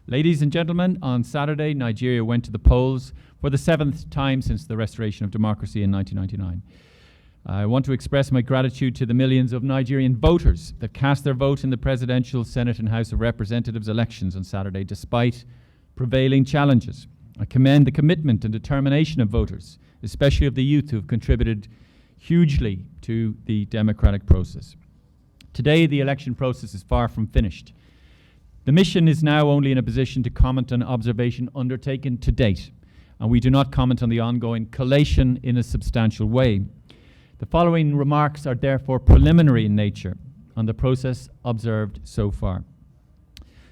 Ladies and gentlemen, on Saturday, Nigeria went to the polls for the 7th time since the restoration of democracy in 1999. I want to express my gratitude to the millions of Nigerian voters that cast their vote in the Presidential, Senate and House of Representatives elections on Saturday, despite prevailing challenges. I commend the commitment and determination of voters, especially of the youth who have contributed hugely to the democratic process. Today, the election process is far from finished. The mission is now only in a position to comment on observation undertaken to date, and we do not comment on the ongoing collation in a substantial way. The following remarks are therefore preliminary in nature on the process observed so far.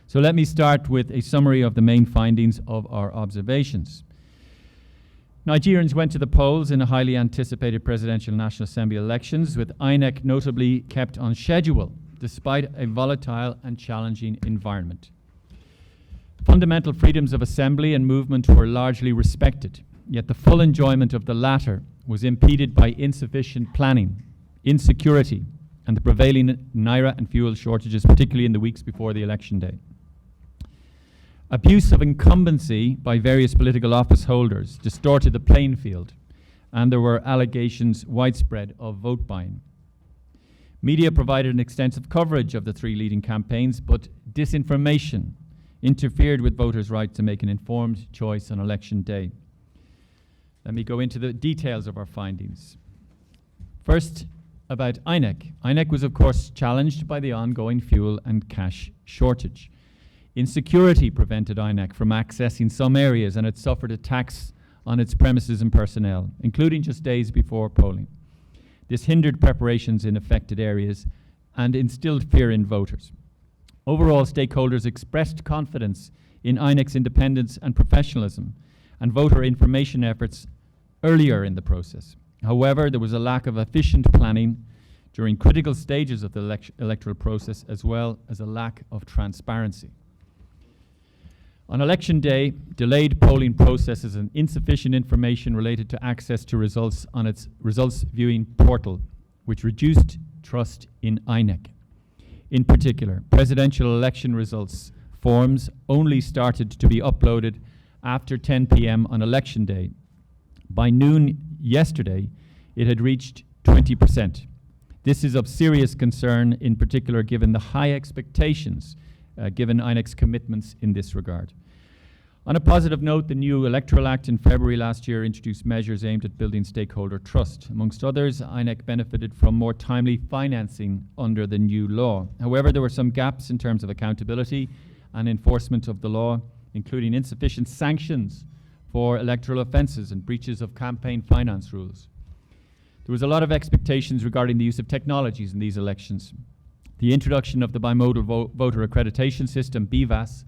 So let me start with a summary of the main findings of our observations. Nigerians went to the polls in a highly anticipated presidential and National Assembly elections, with INEC notably kept on schedule despite a volatile and challenging environment. Fundamental freedoms of assembly and movement were largely respected, yet the full enjoyment of the latter was impeded by insufficient planning, insecurity, and the prevailing naira and fuel shortages, particularly in the weeks before the election day. Abuse of incumbency by various political office holders distorted the playing field, and there were allegations widespread of vote buying. Media provided an extensive coverage of the three leading campaigns, but disinformation interfered with voters' right to make an informed choice on election day. Let me go into the details of our findings. First, about INEC. INEC was, of course, challenged by the ongoing fuel and cash shortage. Insecurity prevented INEC from accessing some areas, and it suffered attacks on its premises and personnel, including just days before polling. This hindered preparations in affected areas and instilled fear in voters. Overall, stakeholders expressed confidence in INEC's independence and professionalism and voter information efforts earlier in the process. However, there was a lack of efficient planning during critical stages of the electoral process, as well as a lack of transparency. On election day, delayed polling processes and insufficient information related to access to results on its results viewing portal, which reduced trust in INEC. In particular, presidential election results forms only started to be uploaded after 10 p.m. on election day. By noon yesterday, it had reached 20%. This is of serious concern, in particular given the high expectations given INEC's commitments in this regard. On a positive note, the new Electoral Act in February last year introduced measures aimed at building stakeholder trust. Amongst others, INEC benefited from more timely financing under the new law. However, there were some gaps in terms of accountability and enforcement of the law, including insufficient sanctions for electoral offences and breaches of campaign finance rules. There was a lot of expectations regarding the use of technologies in these elections. The introduction of the bimodal voter accreditation system, BVAS,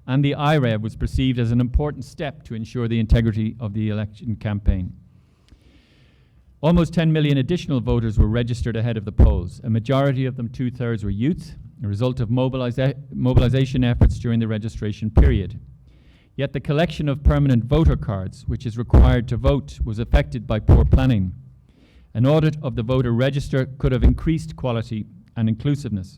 and the IREV was perceived as an important step to ensure the integrity of the election campaign. Almost 10 million additional voters were registered ahead of the polls. A majority of them, 2/3, were youth, a result of mobilization efforts during the registration period. Yet the collection of permanent voter cards, which is required to vote, was affected by poor planning. An audit of the voter register could have increased quality and inclusiveness.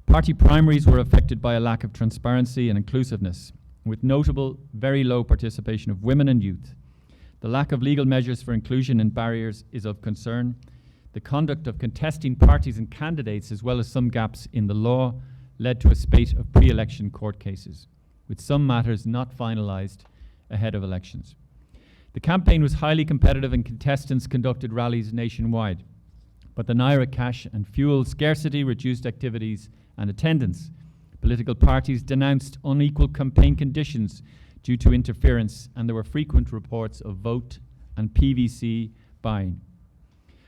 Party primaries were affected by a lack of transparency and inclusiveness, with notable very low participation of women and youth. The lack of legal measures for inclusion and barriers is of concern. The conduct of contesting parties and candidates, as well as some gaps in the law, led to a spate of pre-election court cases, with some matters not finalized ahead of elections. The campaign was highly competitive and contestants conducted rallies nationwide, but the naira, cash and fuel scarcity reduced activities and attendance. Political parties denounced unequal campaign conditions due to interference, and there were frequent reports of vote and PVC buying.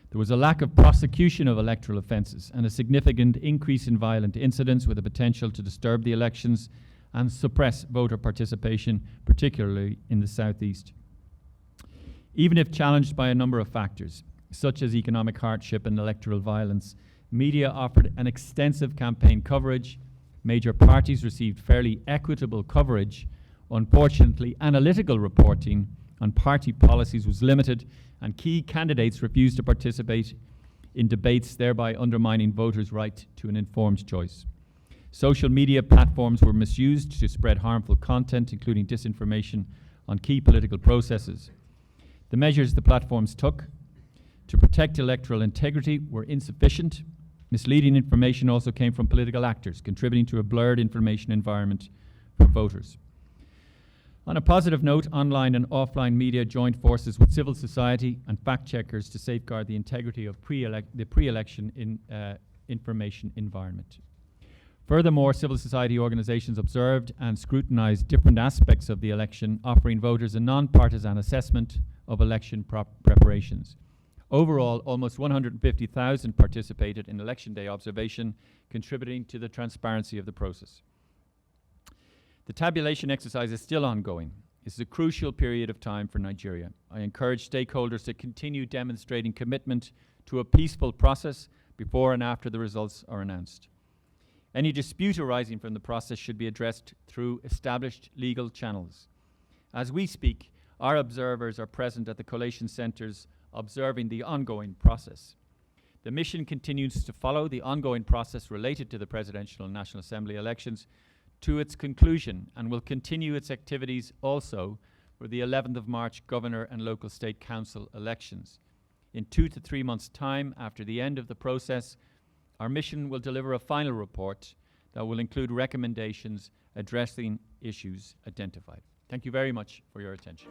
There was a lack of prosecution of electoral offences and a significant increase in violent incidents with the potential to disturb the elections and suppress voter participation, particularly in the southeast. Even if challenged by a number of factors, such as economic hardship and electoral violence, media offered an extensive campaign coverage. Major parties received fairly equitable coverage. Unfortunately, analytical reporting on party policies was limited, and key candidates refused to participate in debates, thereby undermining voters' right to an informed choice. Social media platforms were misused to spread harmful content, including disinformation on key political processes. The measures the platforms took to protect electoral integrity were insufficient. Misleading information also came from political actors, contributing to a blurred information environment for voters. On a positive note, online and offline media joined forces with civil society and fact-checkers to safeguard the integrity of the pre-election information environment. Furthermore, civil society organizations observed and scrutinized different aspects of the election, offering voters a non-partisan assessment of election preparations. Overall, almost 150,000 participated in election day observation, contributing to the transparency of the process. The tabulation exercise is still ongoing. This is a crucial period of time for Nigeria. I encourage stakeholders to continue demonstrating commitment to a peaceful process before and after the results are announced. Any dispute arising from the process should be addressed through established legal channels. As we speak, our observers are present at the collation centres observing the ongoing process. The mission continues to follow the ongoing process related to the Presidential and National Assembly elections to its conclusion and will continue its activities also for the 11th of March Governor and Local State Council elections. In 2 to 3 months' time after the end of the process, our mission will deliver a final report that will include recommendations addressing issues identified. Thank you very much for your attention.